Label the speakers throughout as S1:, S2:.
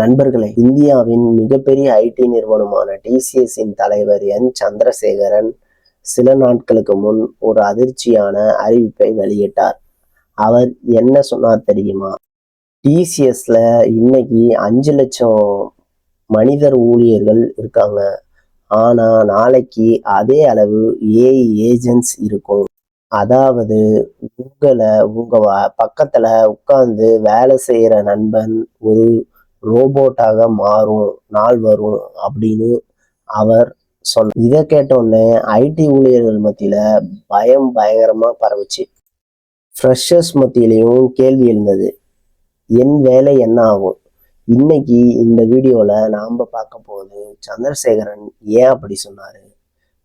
S1: நண்பர்களே, இந்தியாவின் மிகப்பெரிய ஐடி நிறுவனமான டிசிஎஸ்ஸின் தலைவர் என் சந்திரசேகரன் சில நாட்களுக்கு முன் ஒரு அதிர்ச்சியான அறிவிப்பை வெளியிட்டார். அவர் என்ன சொன்னார் தெரியுமா? டிசிஎஸ்ல இன்னைக்கு 5 லட்சம் மனிதர் ஊழியர்கள் இருக்காங்க. ஆனா நாளைக்கு அதே அளவு ஏஐ ஏஜென்ட்ஸ் இருக்கும். அதாவது உங்க பக்கத்துல உட்கார்ந்து வேலை செய்யற நண்பன் ஒரு ரோபோட்டாக மாறும் நாள் வரும் அப்படின்னு அவர் சொன்ன. இதை கேட்டோடனே ஐடி ஊழியர்கள் மத்தியில பயம் பயங்கரமா பரவுச்சு. ஃப்ரெஷர்ஸ் மத்தியிலையும் கேள்வி எழுந்தது, என் வேலை என்ன ஆகும்? இன்னைக்கு இந்த வீடியோல நாம பார்க்க போகுது, சந்திரசேகரன் ஏன் அப்படி சொன்னாரு,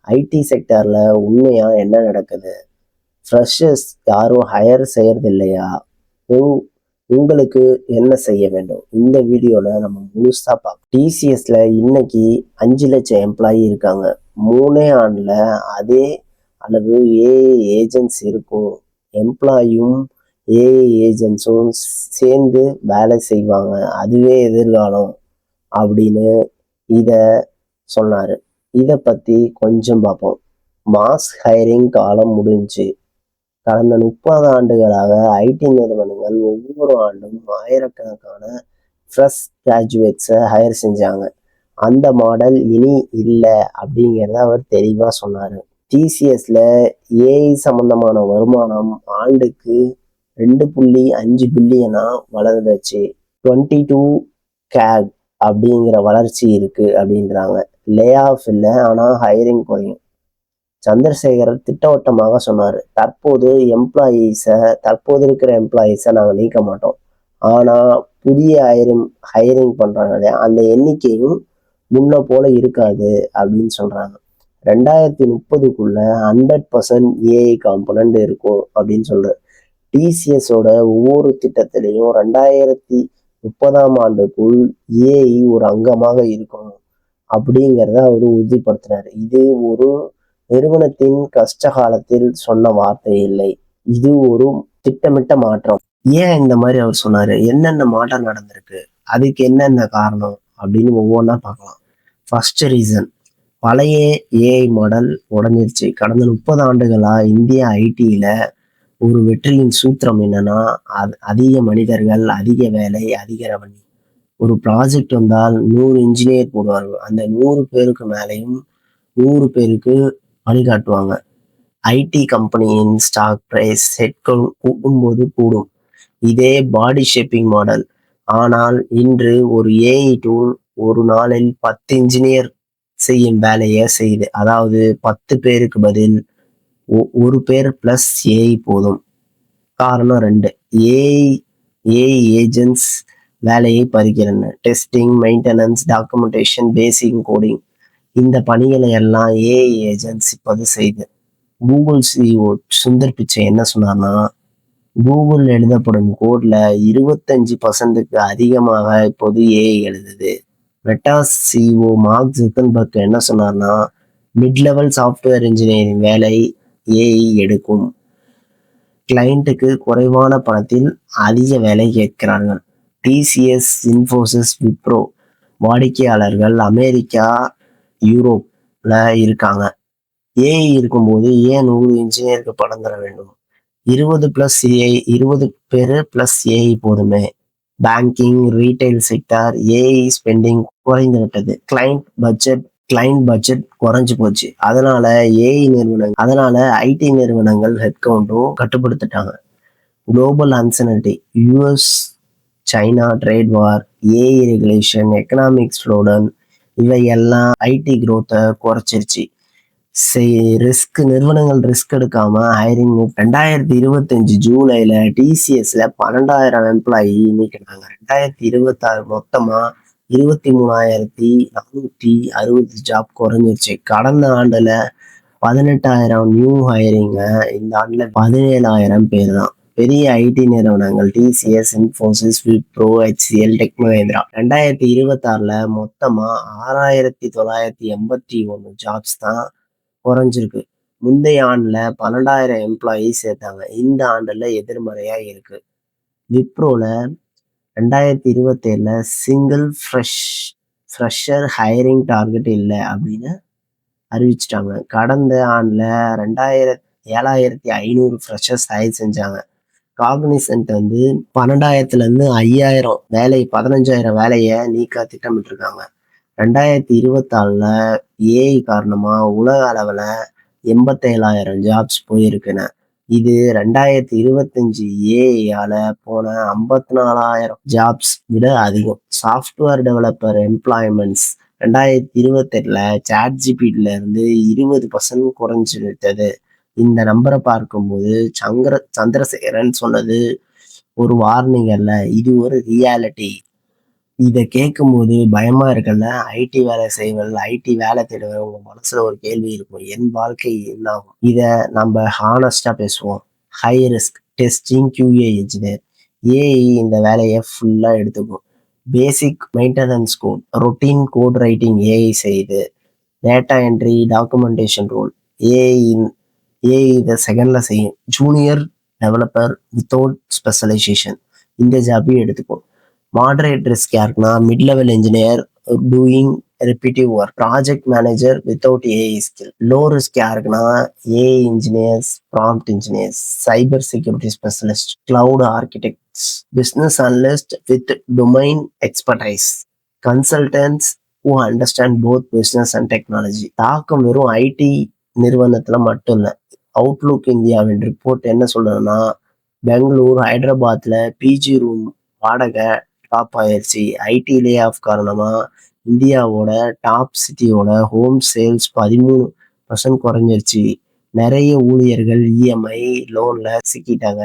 S1: ஐடி செக்டர்ல உண்மையா என்ன நடக்குது, ஃப்ரெஷர்ஸ் யாரும் ஹையர் செய்யறது இல்லையா, உங்களுக்கு என்ன செய்ய வேண்டும்? இந்த வீடியோல நம்ம முழுசா பார்ப்போம். டிசிஎஸ்ல இன்னைக்கு 5 லட்சம் எம்ப்ளாயி இருக்காங்க. 3 ஆண்டுல அதே அளவு ஏஐ ஏஜென்ட்ஸ் இருக்கும். எம்ப்ளாயும் ஏஐ ஏஜென்ட்ஸும் சேர்ந்து வேலை செய்வாங்க. அதுவே எதிர்காலம் அப்படின்னு இத சொன்னாரு. இதை பத்தி கொஞ்சம் பார்ப்போம். மாஸ் ஹைரிங் காலம் முடிஞ்சு. கடந்த 30 ஆண்டுகளாக ஐடி நிறுவனங்கள் ஒவ்வொரு ஆண்டும் ஆயிரக்கணக்கான ஃப்ரெஷ் கிராஜுவேட்ஸை ஹையர் செஞ்சாங்க. அந்த மாடல் இனி இல்லை அப்படிங்கிறத அவர் தெளிவா சொன்னாரு. டிசிஎஸ்ல ஏஐ சம்பந்தமான வருமானம் ஆண்டுக்கு 2.5 பில்லியனா வளர்ந்துச்சு. 22 கேக் அப்படிங்கிற வளர்ச்சி இருக்கு அப்படின்றாங்க. லே ஆஃப் இல்லை, ஆனா ஹையரிங் குறையும். சந்திரசேகரன் திட்டவட்டமாக சொன்னார், தற்போது இருக்கிற எம்ப்ளாயீஸை நாங்கள் நீக்க மாட்டோம். ஆனால் புதிய ஹையரிங் பண்ணுறாங்க, அந்த எண்ணிக்கையும் முன்ன போல இருக்காது அப்படின்னு சொல்கிறாங்க. 2030க்குள்ள 100% ஏஐ காம்பனண்ட் இருக்கும் அப்படின்னு சொல்றாரு. டிசிஎஸோட ஒவ்வொரு திட்டத்திலையும் 2030ஆம் ஆண்டுக்குள் ஏஐ ஒரு அங்கமாக இருக்கும் அப்படிங்கிறத அவர் உறுதிப்படுத்தினார். இது ஒரு நிறுவனத்தின் கஷ்ட காலத்தில் சொன்ன வார்த்தை இல்லை, இது ஒரு திட்டமிட்ட மாற்றம். ஏன் இந்த மாதிரி அவர் சொன்னாரு, என்னென்ன மாற்றம் நடந்திருக்கு, அதுக்கு என்னென்ன காரணம் அப்படின்னு ஒவ்வொன்றா பார்க்கலாம். ஃபர்ஸ்ட் ரீசன், பழைய ஏஐ மாடல் உடஞ்சிருச்சு. கடந்த 30 ஆண்டுகளா இந்திய ஐடியில ஒரு வெற்றியின் சூத்திரம் என்னன்னா, அதிக மனிதர்கள், அதிக வேலை, அதிக ரெவன்யூ. ஒரு ப்ராஜெக்ட் வந்தால் 100 இன்ஜினியர் போடுவார்கள். அந்த 100 பேருக்கு மேலேயும் 100 பேருக்கு வழிகாட்டுவாங்க. ஐடி கம்பெனியின் ஸ்டாக் பிரைஸ் ஹெட்கவுண்ட் கூடும்போது கூடும். இதே பாடி ஷேப்பிங் மாடல். ஆனால் இன்று ஒரு ஏஐ டூல் ஒரு நாளில் 10 இன்ஜினியர் செய்யும் வேலையை செய்யுது. அதாவது 10 பேருக்கு பதில் 1 பேர் பிளஸ் ஏஐ போதும். காரணம் 2, ஏஐ ஏஜென்ட்ஸ் வேலையை பறிக்கிறன. டெஸ்டிங், மெயின்டெனன்ஸ், டாக்குமெண்டேஷன், பேசிக் கோடிங், இந்த பணிகளை எல்லாம் ஏஐ ஏஜென்ட்ஸ் இப்போது செய்து. கூகுள் சிஇஓ சுந்தர் பிச்சை என்ன சொன்னார்னா, கூகுள் எழுதப்படும் கோட்ல 25% அதிகமாக இப்போது ஏஐ எழுதுது. மெட்டா சிஇஓ மார்க் ஜுக்கன்பர்க் என்ன சொன்னார்னா, மிட் லெவல் சாஃப்ட்வேர் இன்ஜினியரிங் வேலை ஏஐ எடுக்கும். கிளைண்ட்டுக்கு குறைவான பணத்தில் அதிக வேலை கேட்கிறார்கள். டிசிஎஸ், இன்ஃபோசிஸ், விப்ரோ வாடிக்கையாளர்கள் அமெரிக்கா, யூரோப்ல இருக்காங்க. ஏஐ இருக்கும்போது ஏன் 100 இன்ஜினியருக்கு பணம் தர வேண்டும்? 20 பேரு பிளஸ் ஏஐ போதுமே. Banking, retail sector AI spending குறைந்து விட்டது. கிளைண்ட் பட்ஜெட் குறைஞ்சு போச்சு. அதனால ஐடி நிறுவனங்கள் ஹெட்கவுண்டும் கட்டுப்படுத்திட்டாங்க. Global uncertainty, US China trade war, AI regulation, economic slowdown, இவையெல்லாம் ஐடி growth-ஐ குறைச்சிருச்சு. நிறுவனங்கள் ரிஸ்க் எடுக்காம ஹைரிங். 2025 ஜூலைல டிசிஎஸ்ல 12,000 எம்ப்ளாயி நீக்கினாங்க. 2026 மொத்தமா 23,460 ஜாப் குறைஞ்சிருச்சு. கடந்த ஆண்டுல 18,000 நியூ ஹைரிங்க, இந்த ஆண்டுல 17,000 பேர் தான். பெரிய ஐடி நிறுவனங்கள் TCS, Infosys, Wipro, HCL, tech Mahindra 2026ல மொத்தமா 6,981 ஜாப்ஸ் தான் குறைஞ்சிருக்கு. முந்தைய ஆண்டுல 12,000 எம்ப்ளாயி சேர்த்தாங்க. இந்த ஆண்டுல எதிர்மறையா இருக்கு. விப்ரோல 2027ல சிங்கிள் ஃப்ரெஷர் ஹையரிங் டார்கெட் இல்லை அப்படின்னு அறிவிச்சிட்டாங்க. கடந்த ஆண்டுல 7,500 ஃப்ரெஷர்ஸ் ஹையர் செஞ்சாங்க. காக்னிசன்ட் 12,000 5,000 15,000 வேலையை நீக்க திட்டமிட்டிருக்காங்க. 2024ல ஏஐ காரணமா உலக அளவுல 87,000 ஜாப்ஸ் போயிருக்குன்னு. இது 2025 ஏஐயால போன 54,000 ஜாப்ஸ் விட அதிகம். சாஃப்ட்வேர் டெவலப்பர் எம்ப்ளாய்மெண்ட்ஸ் 2028ல சாட்ஜிபிடில இருந்து 20% குறைஞ்சிருந்தது. இந்த நம்பரை பார்க்கும்போது சந்திரசேகரன் சொன்னது ஒரு வார்னிங் அல்ல, இது ஒரு ரியாலிட்டி. இதை கேட்கும்போது பயமா இருக்குல்ல. ஐடி வேலை செய்வர்கள், ஐடி வேலை தேடுவர்கள் உங்க மனசுல ஒரு கேள்வி இருக்கும், என் வாழ்க்கை என்ன ஆகும்? இத நம்ம ஹானஸ்டா பேசுவோம். High risk testing QA engineer. AI இந்த வேலையை ஃபுல்லா எடுத்துக்கும். Basic maintenance code, routine code writing AI செய்யுது. Data entry, documentation role AI இதை செகண்ட்ல செய்யும். ஜூனியர் டெவலப்பர் வித்தவுட் ஸ்பெஷலைசேஷன் இந்த ஜாப்பையும் எடுத்துக்கும். மாடரேட் ரிஸ்க் யாருக்குன்னா mid level engineer doing repetitive work, project manager without AI skill. Low risk யாருக்குன்னா AI engineers, prompt engineers, cyber security specialist, cloud architects, business analyst with domain expertise, consultants who understand both business and technology. தாக்கம் வெறும் ID நிறுவனத்துல மட்டும் இல்லை. Outlook இந்தியாவின் report என்ன சொல்றதுன்னா, பெங்களூர், ஹைதராபாத்ல பிஜி ரூம் வாடகை டாப் ஆயிடுச்சு. ஐடி லே ஆஃப் காரணமா இந்தியாவோட டாப் சிட்டியோட ஹோம் சேல்ஸ் 13% குறைஞ்சிருச்சு. நிறைய ஊழியர்கள் இஎம்ஐ லோன்ல சிக்கிட்டாங்க.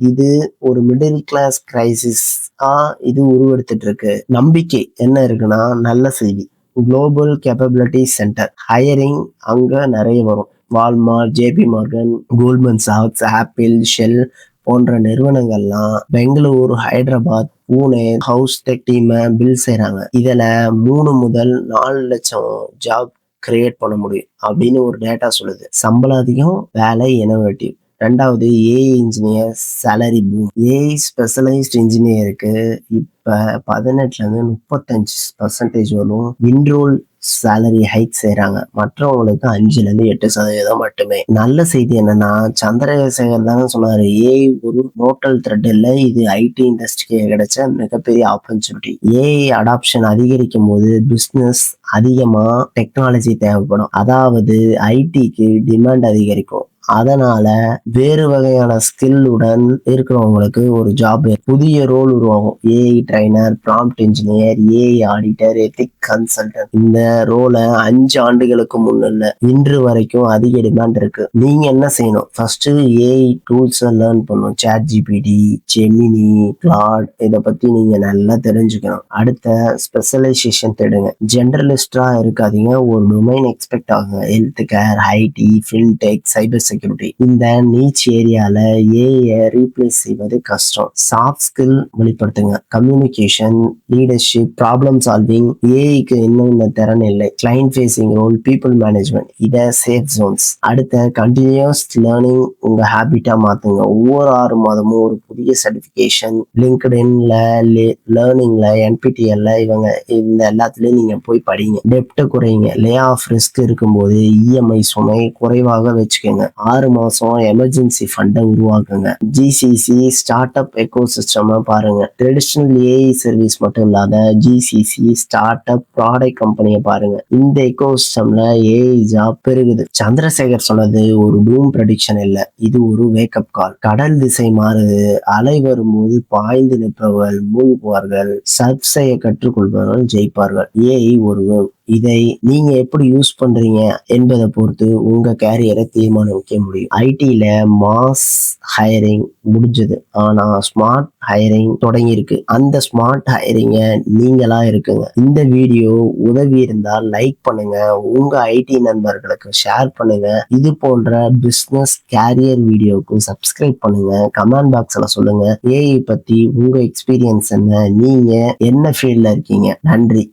S1: இது ஒரு மிடில் கிளாஸ் கிரைசிஸா இது உருவெடுத்துட்டு இருக்கு. நம்பிக்கை என்ன இருக்குன்னா, நல்ல செய்தி. குளோபல் கேப்பபிலிட்டி சென்டர் ஹையரிங் அங்க நிறைய வரும். வால்மார்ட், ஜேபி மார்கன், கோல்ட்மன் சாக்ஸ், ஆப்பிள், ஷெல் போன்ற நிறுவனங்கள்லாம் Bengaluru, Hyderabad, Pune house tech team fill செய்யறாங்க. இதுல 3 முதல் 4 லட்சம் ஜாப் கிரியேட் பண்ண முடியும் அப்படின்னு ஒரு டேட்டா சொல்லுது. சம்பளம் அதிகம், வேலை இனோவேட்டிவ். 2வது AI engineer salary boom. AI specialised இன்ஜினியருக்கு இப்ப 18-35% வரும் இன்ரோல் சேலரி ஹைக் செய்யறாங்க. மற்றவங்களுக்கு 5-8% மட்டுமே. நல்ல செய்தி என்னன்னா, சந்திரசேகர் தானே சொன்னாரு, ஏஐ ஒரு நோட்டல் த்ரெட் இல்லை, இது ஐடி இண்டஸ்ட்ரிக்கு கிடைச்ச மிகப்பெரிய ஆப்பர்ச்சுனிட்டி. ஏஐ அடாப்ஷன் அதிகரிக்கும் போது பிசினஸ் அதிகமா டெக்னாலஜி தேவைப்படும். அதாவது ஐடிக்கு டிமாண்ட் அதிகரிக்கும். அதனால வேறு வகையான ஸ்கில்லுடன் இருக்கிறவங்களுக்கு ஒரு ஜாப், புதிய ரோல் உருவாகும். AI trainer, prompt engineer, AI auditor, ethic consultant. இந்த ரோலை 5 ஆண்டுகளுக்கு முன்னில்ல, இன்று வரைக்கும் அதிக டிமாண்ட் இருக்கு. நீங்க என்ன செய்யணும்? ஃபர்ஸ்ட் ஏஐ டூல்ஸ் லேர்ன் பண்ணணும். சாட்ஜிபிடி, ஜெமினி, கிளாட் இதை பத்தி நீங்க நல்லா தெரிஞ்சுக்கணும். அடுத்த ஸ்பெஷலைசேஷன் தேடுங்க. ஜெனரலிஸ்டா இருக்காதீங்க, ஒரு டொமைன் எக்ஸ்பெக்ட் ஆகுங்க. Health care, IT, fintech, cyber security. இந்த நீச் ஏரியால ஏஐ ரீப்ளேஸ் செய்வது கஷ்டம். சாஃப்ட் ஸ்கில் வெளிப்படுத்துங்க. Communication, leadership, problem solving. ஏஐக்கு இன்னும் இந்த திறன் இல்லை. Client facing role, people management இதை சேஃப் ஜோன்ஸ். அடுத்த கண்டினியூஸ் லேர்னிங் உங்க ஹேபிட்டா மாத்துங்க. ஒவ்வொரு 6 மாதமும் ஒரு புதிய சர்டிபிகேஷன். லிங்க்டின்ல, லேர்னிங்ல, என்பிடிஎல்ல இவங்க இந்த எல்லாத்துலயும் நீங்க போய் படிங்க. டெப்ட் குறையுங்க. லே ஆஃப் ரிஸ்க் இருக்கும்போது இஎம்ஐ சுமை குறைவாக வச்சுக்கோங்க. 6 மாசம் எமர்ஜென்சி ஃபண்டை உருவாக்குங்க. ஜிசிசி ஸ்டார்ட் அப் எக்கோசிஸ்டம் பாருங்க. ட்ரெடிஷனல் ஏஐ சர்வீஸ் மட்டும் இல்லாத ஜிசிசி ஸ்டார்ட் அப் ப்ராடக்ட் கம்பெனியை பாருங்க. இந்த எக்கோசிஸ்டம்ல ஏஐ ஜாப் பெருகுது. சந்திரசேகர் சொன்னது ஒரு டூம் ப்ரெடிக்ஷன் இல்ல, இது ஒரு வேக்கப் கால். கடல் திசை மாறுது. அலை வரும்போது பாய்ந்து நிற்பவர்கள் மூழ்குவார்கள், சர்வ் செய்ய கற்றுக்கொள்பவர்கள் ஜெயிப்பார்கள். ஏஐ ஒரு இதை நீங்க எப்படி யூஸ் பண்றீங்க என்பதை பொறுத்து உங்க கேரியரை தீர்மானிக்க முடியும். ஐடில மாஸ் ஹையரிங் முடிஞ்சது, ஆனா ஸ்மார்ட் ஹையரிங் தொடங்கி இருக்கு. அந்த ஸ்மார்ட் ஹையரிங்க நீங்களா இருக்குங்க. இந்த வீடியோ உதவி இருந்தால் லைக் பண்ணுங்க, உங்க ஐடி நண்பர்களுக்கு ஷேர் பண்ணுங்க. இது போன்ற பிசினஸ் கேரியர் வீடியோக்கு சப்ஸ்கிரைப் பண்ணுங்க. கமெண்ட் பாக்ஸ்ல சொல்லுங்க ஏஐ பத்தி உங்க எக்ஸ்பீரியன்ஸ் என்ன, நீங்க என்ன ஃபீல்ட்ல இருக்கீங்க. நன்றி.